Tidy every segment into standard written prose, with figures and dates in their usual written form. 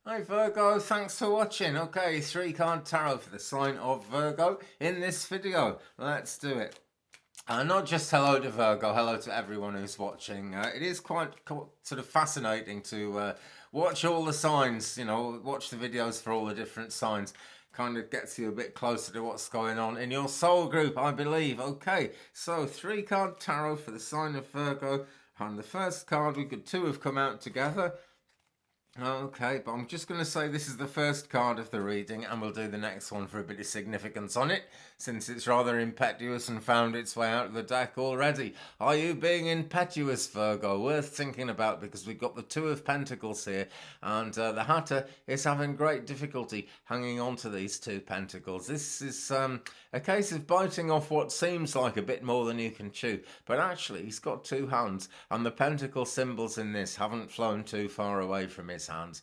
Hi Virgo, thanks for watching. Okay, three card tarot for the sign of Virgo in this video. Let's do it. Not just hello to Virgo, hello to everyone who's watching. It is quite sort of fascinating to watch all the signs, watch the videos for all the different signs. Kind of gets you a bit closer to what's going on in your soul group, I believe. Okay, so three card tarot for the sign of Virgo. And the first card, two have come out together. Okay, but I'm just going to say this is the first card of the reading, and we'll do the next one for a bit of significance on it, since it's rather impetuous and found its way out of the deck already. Are you being impetuous, Virgo? Worth thinking about, because we've got the Two of Pentacles here, and the Hatter is having great difficulty hanging on to these two pentacles. This is a case of biting off what seems like a bit more than you can chew, but actually he's got two hands, and the pentacle symbols in this haven't flown too far away from his hands.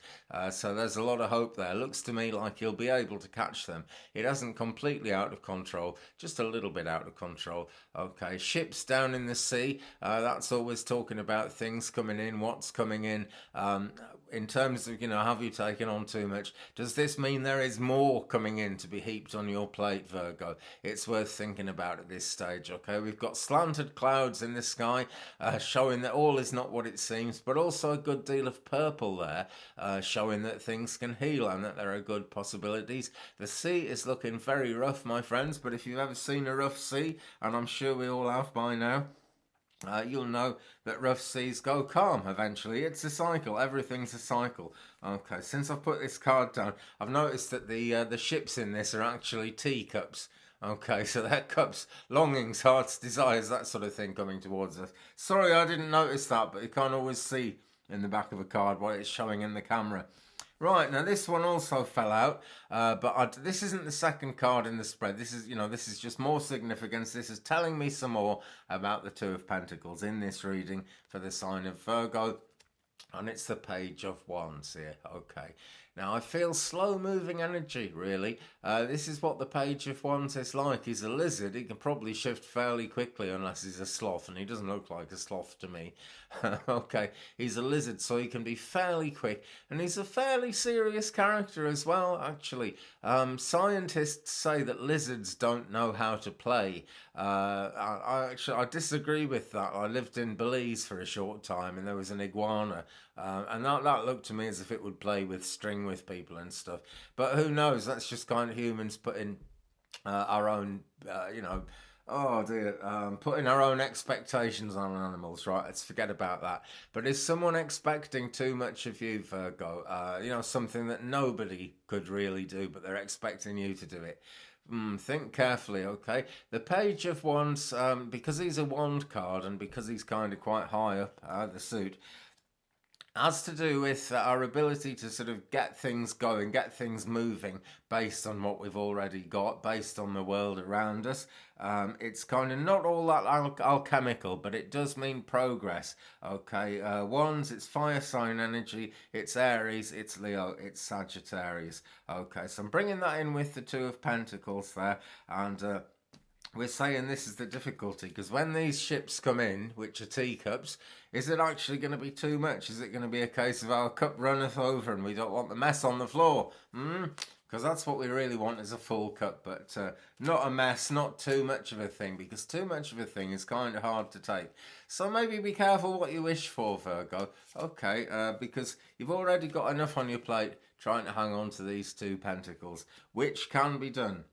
So there's a lot of hope there. Looks to me like he'll be able to catch them. It hasn't completely out of control, just a little bit out of control. Okay, ships down in the sea. That's always talking about things coming in, what's coming in. In terms of, have you taken on too much? Does this mean there is more coming in to be heaped on your plate, Virgo? It's worth thinking about at this stage, okay? We've got slanted clouds in the sky, showing that all is not what it seems, but also a good deal of purple there, showing that things can heal and that there are good possibilities. The sea is looking very rough, my friends, but if you've ever seen a rough sea, and I'm sure we all have by now, you'll know that rough seas go calm eventually. It's a cycle. Everything's a cycle. Okay, since I've put this card down, I've noticed that the ships in this are actually teacups. Okay, so they're cups, longings, hearts, desires, that sort of thing coming towards us. Sorry, I didn't notice that, but you can't always see in the back of a card what it's showing in the camera. Right, now this one also fell out, but this isn't the second card in the spread. This is just more significance. This is telling me some more about the Two of Pentacles in this reading for the sign of Virgo. And it's the Page of Wands here. Okay. Now, I feel slow-moving energy, really. This is what the Page of Wands is like. He's a lizard. He can probably shift fairly quickly unless he's a sloth, and he doesn't look like a sloth to me. Okay, he's a lizard, so he can be fairly quick, and he's a fairly serious character as well, actually. Scientists say that lizards don't know how to play. I disagree with that. I lived in Belize for a short time, and there was an iguana, and that looked to me as if it would play with string with people and stuff. But who knows? That's just kind of humans putting our own, oh dear, putting our own expectations on animals, right? Let's forget about that. But is someone expecting too much of you, Virgo? Something that nobody could really do, but they're expecting you to do it. Think carefully, okay? The Page of Wands, because he's a wand card and because he's kind of quite high up the suit, has to do with our ability to sort of get things going, get things moving based on what we've already got, based on the world around us. It's kind of not all that alchemical, but it does mean progress. Okay, Wands, it's fire sign energy, it's Aries, it's Leo, it's Sagittarius. Okay, so I'm bringing that in with the Two of Pentacles there, and we're saying this is the difficulty, because when these ships come in, which are teacups, is it actually going to be too much? Is it going to be a case of our cup runneth over and we don't want the mess on the floor? Because that's what we really want, is a full cup, but not a mess, not too much of a thing, because too much of a thing is kind of hard to take. So maybe be careful what you wish for, Virgo. Okay, because you've already got enough on your plate trying to hang on to these two pentacles, which can be done.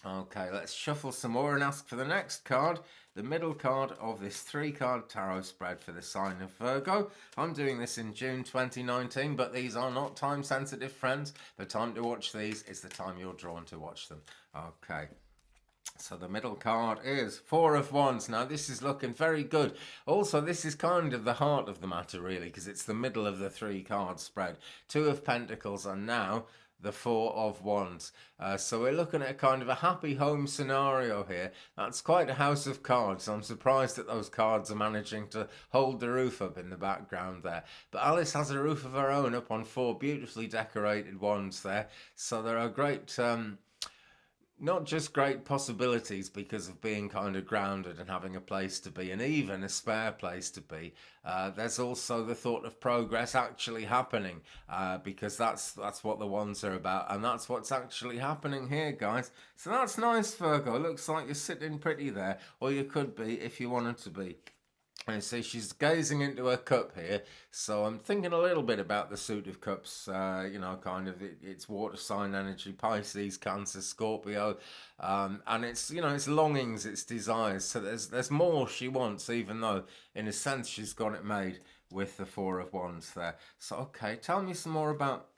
Okay, let's shuffle some more and ask for the next card, the middle card of this three-card tarot spread for the sign of Virgo. I'm doing this in June 2019, but these are not time-sensitive, friends. The time to watch these is the time you're drawn to watch them. Okay. So the middle card is Four of Wands. Now this is looking very good. Also, this is kind of the heart of the matter, really, because it's the middle of the three-card spread. Two of Pentacles and now the Four of Wands. So we're looking at a kind of a happy home scenario here. That's quite a house of cards. I'm surprised that those cards are managing to hold the roof up in the background there. But Alice has a roof of her own up on four beautifully decorated wands there. So there are great not just great possibilities because of being kind of grounded and having a place to be and even a spare place to be. There's also the thought of progress actually happening, because that's what the ones are about, and that's what's actually happening here, guys. So that's nice, Virgo. Looks like you're sitting pretty there, or you could be if you wanted to be. And so she's gazing into her cup here. So I'm thinking a little bit about the suit of cups. Kind of it's water sign energy, Pisces, Cancer, Scorpio, and it's it's longings, it's desires. So there's more she wants, even though in a sense she's got it made with the Four of Wands there. So okay, tell me some more about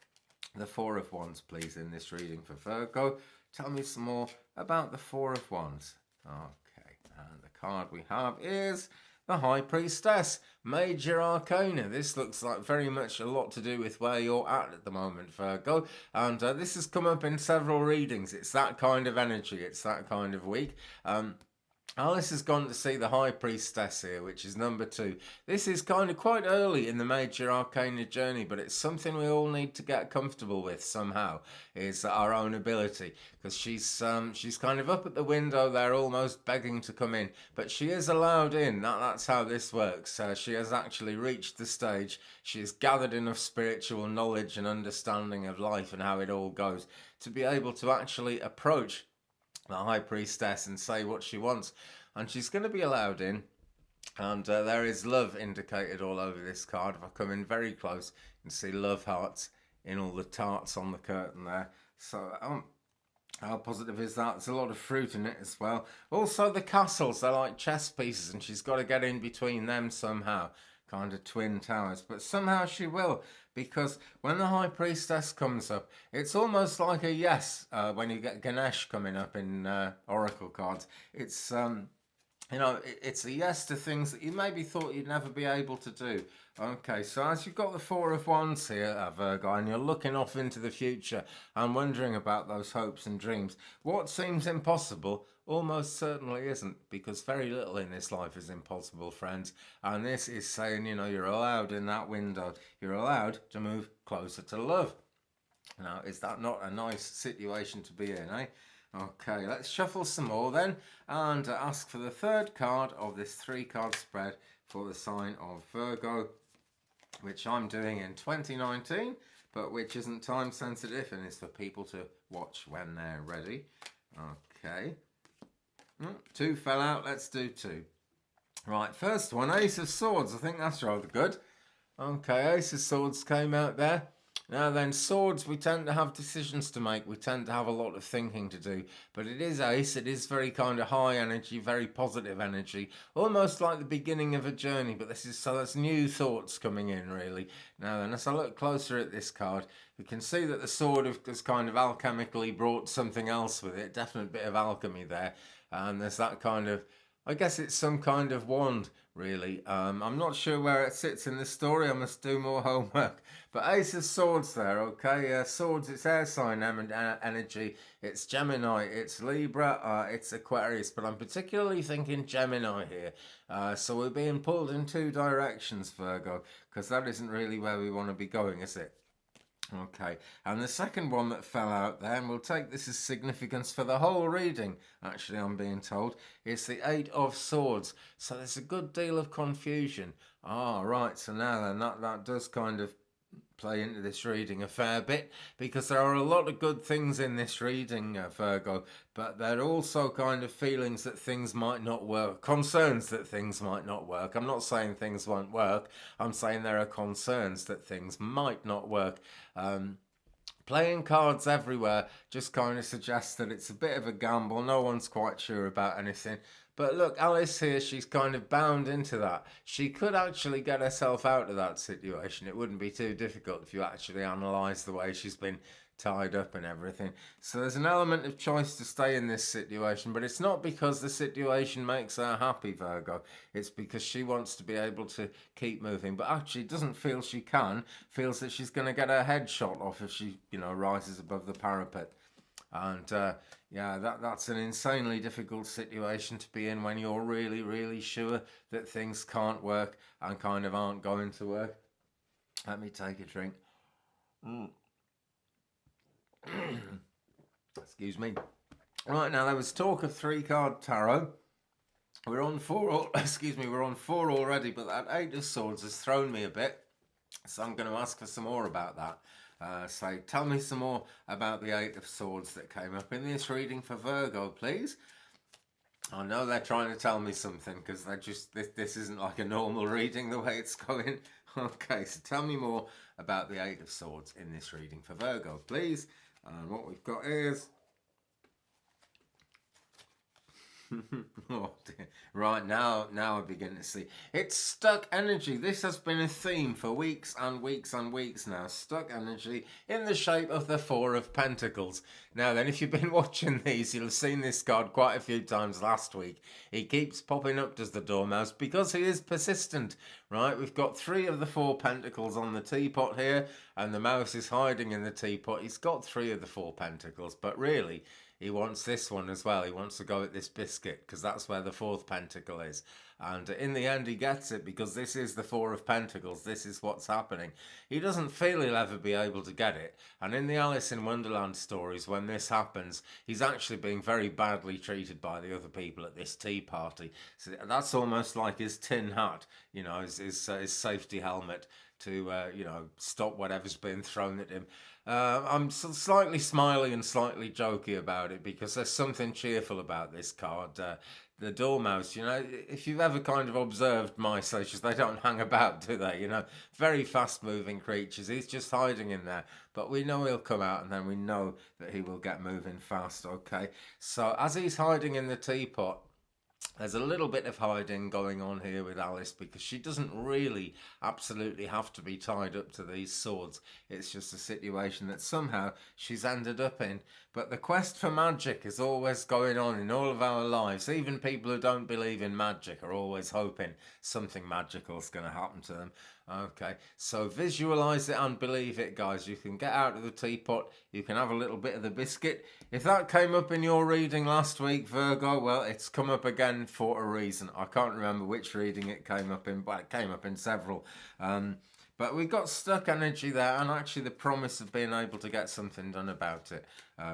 the Four of Wands, please, in this reading for Virgo. Tell me some more about the Four of Wands. Okay, and the card we have is the High Priestess, Major Arcana. This looks like very much a lot to do with where you're at the moment, Virgo. And this has come up in several readings. It's that kind of energy. It's that kind of week. Alice has gone to see the High Priestess here, which is number 2. This is kind of quite early in the Major Arcana journey, but it's something we all need to get comfortable with somehow, is our own ability. Because she's kind of up at the window there, almost begging to come in. But she is allowed in. That's how this works. She has actually reached the stage. She has gathered enough spiritual knowledge and understanding of life and how it all goes to be able to actually approach the High Priestess and say what she wants, and she's going to be allowed in. And there is love indicated all over this card. If I come in very close, you can see love hearts in all the tarts on the curtain there. So how positive is that? There's a lot of fruit in it as well. Also the castles, they're like chess pieces, and she's got to get in between them somehow. Kind of twin towers, but somehow she will, because when the High Priestess comes up, it's almost like a yes. When you get Ganesh coming up in Oracle cards, it's it's a yes to things that you maybe thought you'd never be able to do. Okay, so as you've got the Four of Wands here, Virgo, and you're looking off into the future and wondering about those hopes and dreams, what seems impossible almost certainly isn't, because very little in this life is impossible, friends. And this is saying, you're allowed in that window. You're allowed to move closer to love. Now, is that not a nice situation to be in, eh? Okay, let's shuffle some more then and ask for the third card of this 3-card spread for the sign of Virgo, which I'm doing in 2019, but which isn't time sensitive and is for people to watch when they're ready. Okay. 2 fell out, let's do 2. Right, first one, Ace of Swords. I think that's rather good. Okay, Ace of Swords came out there. Now then, swords, we tend to have decisions to make. We tend to have a lot of thinking to do. But it is Ace. It is very kind of high energy, very positive energy. Almost like the beginning of a journey. But that's new thoughts coming in, really. Now then, as I look closer at this card, we can see that the sword has kind of alchemically brought something else with it. Definite bit of alchemy there. And there's that kind of, I guess it's some kind of wand, really. I'm not sure where it sits in the story. I must do more homework. But Ace of Swords there, okay? Swords, it's air sign energy. It's Gemini, it's Libra, it's Aquarius. But I'm particularly thinking Gemini here. So we're being pulled in 2 directions, Virgo, because that isn't really where we want to be going, is it? Okay, and the second one that fell out there, and we'll take this as significance for the whole reading, actually, I'm being told, is the 8 of Swords. So there's a good deal of confusion. Right, so now then, that does kind of play into this reading a fair bit, because there are a lot of good things in this reading, Virgo, but there are also kind of feelings that things might not work, concerns that things might not work. I'm not saying things won't work, I'm saying there are concerns that things might not work. Playing cards everywhere just kind of suggests that it's a bit of a gamble. No one's quite sure about anything. But look, Alice here, she's kind of bound into that. She could actually get herself out of that situation. It wouldn't be too difficult if you actually analyse the way she's been tied up and everything. So there's an element of choice to stay in this situation, but it's not because the situation makes her happy, Virgo. It's because she wants to be able to keep moving, but actually doesn't feel she can, feels that she's going to get her head shot off if she, rises above the parapet. And that's an insanely difficult situation to be in when you're really, really sure that things can't work and kind of aren't going to work. Let me take a drink. Excuse me. Right, now there was talk of 3-card tarot. We're on 4, excuse me, we're on 4 already, but that 8 of Swords has thrown me a bit. So I'm going to ask for some more about that. So tell me some more about the 8 of Swords that came up in this reading for Virgo, please. I know they're trying to tell me something because they're just, this isn't like a normal reading the way it's going. Okay, so tell me more about the 8 of Swords in this reading for Virgo, please. And what we've got is... Oh dear. Right, now I begin to see. It's stuck energy. This has been a theme for weeks and weeks and weeks now. Stuck energy in the shape of the 4 of Pentacles. Now then, if you've been watching these, you'll have seen this card quite a few times last week. He keeps popping up as the Dormouse because he is persistent, right? We've got 3 of the 4 Pentacles on the teapot here, and the mouse is hiding in the teapot. He's got 3 of the 4 Pentacles, but really... he wants this one as well. He wants to go at this biscuit because that's where the 4th pentacle is. And in the end, he gets it because this is the 4 of Pentacles. This is what's happening. He doesn't feel he'll ever be able to get it. And in the Alice in Wonderland stories, when this happens, he's actually being very badly treated by the other people at this tea party. So that's almost like his tin hat, you know, his safety helmet to, you know, stop whatever's being thrown at him. I'm slightly smiley and slightly jokey about it because there's something cheerful about this card. The Dormouse, you know, if you've ever kind of observed mice, they don't hang about, do they? You know, very fast-moving creatures. He's just hiding in there, but we know he'll come out, and then we know that he will get moving fast, okay? So as he's hiding in the teapot, there's a little bit of hiding going on here with Alice because she doesn't really absolutely have to be tied up to these swords. It's just a situation that somehow she's ended up in. But the quest for magic is always going on in all of our lives. Even people who don't believe in magic are always hoping something magical is going to happen to them. Okay, so visualize it and believe it, guys. You can get out of the teapot. You can have a little bit of the biscuit. If that came up in your reading last week, Virgo, well, it's come up again for a reason. I can't remember which reading it came up in, but it came up in several. But we got stuck energy there, and actually the promise of being able to get something done about it,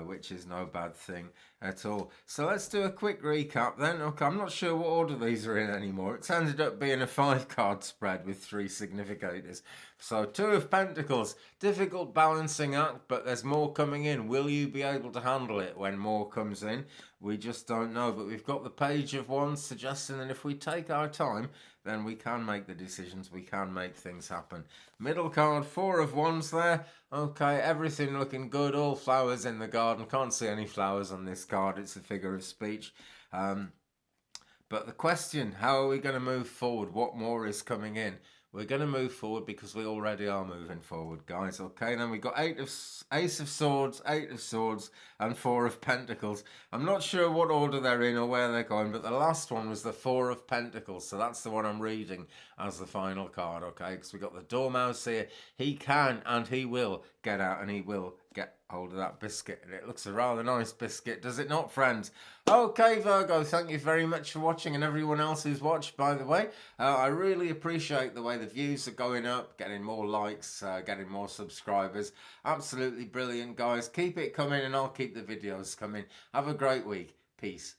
which is no bad thing at all. So let's do a quick recap then. Okay, I'm not sure what order these are in anymore. It's ended up being a 5-card spread with 3 significators. So 2 of Pentacles, difficult balancing act, but there's more coming in. Will you be able to handle it when more comes in? We just don't know, but we've got the Page of Wands suggesting that if we take our time, then we can make the decisions, we can make things happen. Middle card, 4 of Wands there. Okay, everything looking good, all flowers in the garden. Can't see any flowers on this card, it's a figure of speech. But the question, how are we going to move forward? What more is coming in? We're going to move forward because we already are moving forward, guys. Okay, then we've got Ace of Swords, 8 of Swords, and 4 of Pentacles. I'm not sure what order they're in or where they're going, but the last one was the 4 of Pentacles, so that's the one I'm reading as the final card, okay? Because we've got the Dormouse here. He can and he will get out, and he will get hold of that biscuit, and it looks a rather nice biscuit, does it not, friends? Okay, Virgo, thank you very much for watching, and everyone else who's watched, by the way. I really appreciate the way the views are going up, getting more likes, getting more subscribers. Absolutely brilliant, guys. Keep it coming, and I'll keep the videos coming. Have a great week. Peace.